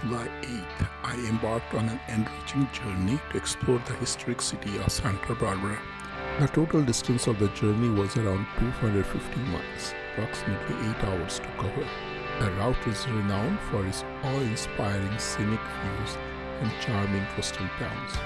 July 8th, I embarked on an enriching journey to explore the historic city of Santa Barbara. The total distance of the journey was around 250 miles, approximately 8 hours to cover. The route is renowned for its awe-inspiring scenic views and charming coastal towns.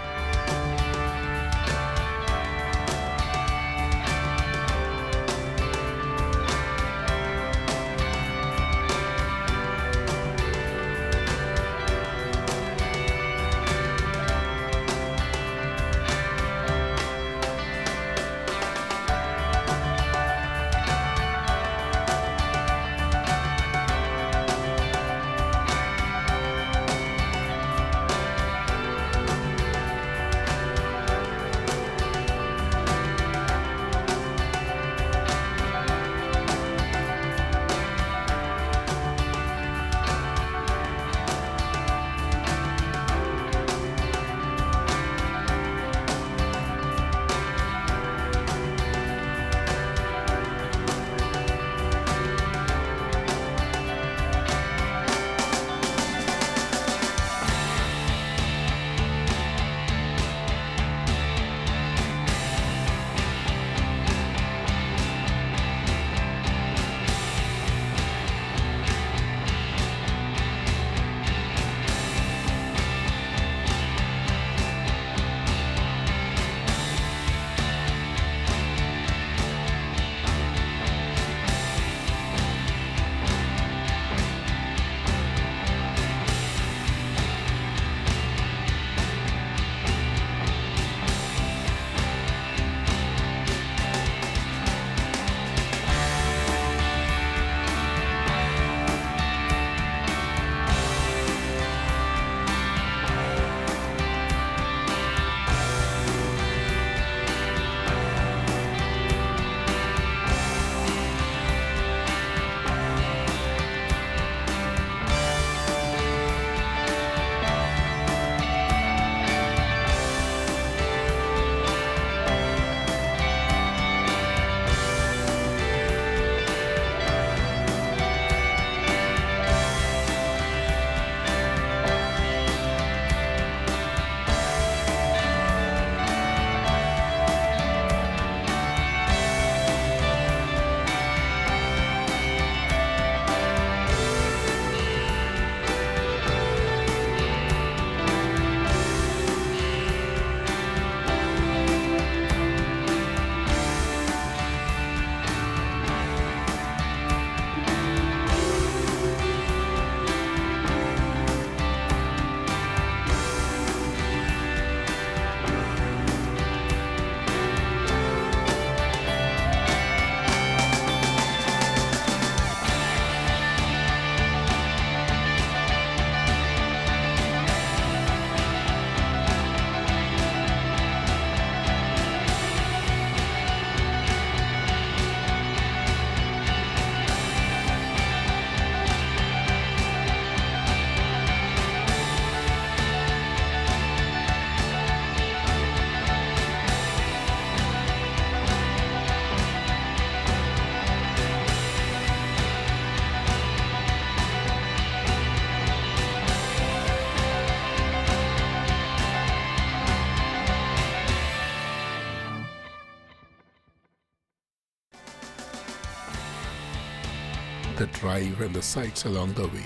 The drive and the sights along the way.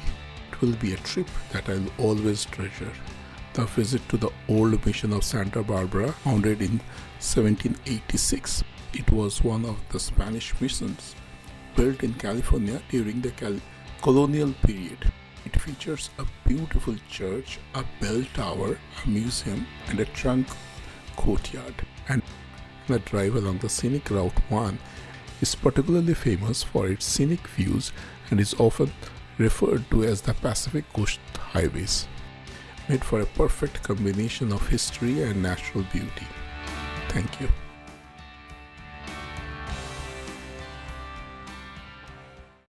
It will be a trip that I'll always treasure. The visit to the old mission of Santa Barbara, founded in 1786. It was one of the Spanish missions built in California during the colonial period. It features a beautiful church, a bell tower, a museum, and a trunk courtyard. And the drive along the scenic Route 1 is particularly famous for its scenic views and is often referred to as the Pacific Coast Highways, made for a perfect combination of history and natural beauty. Thank you.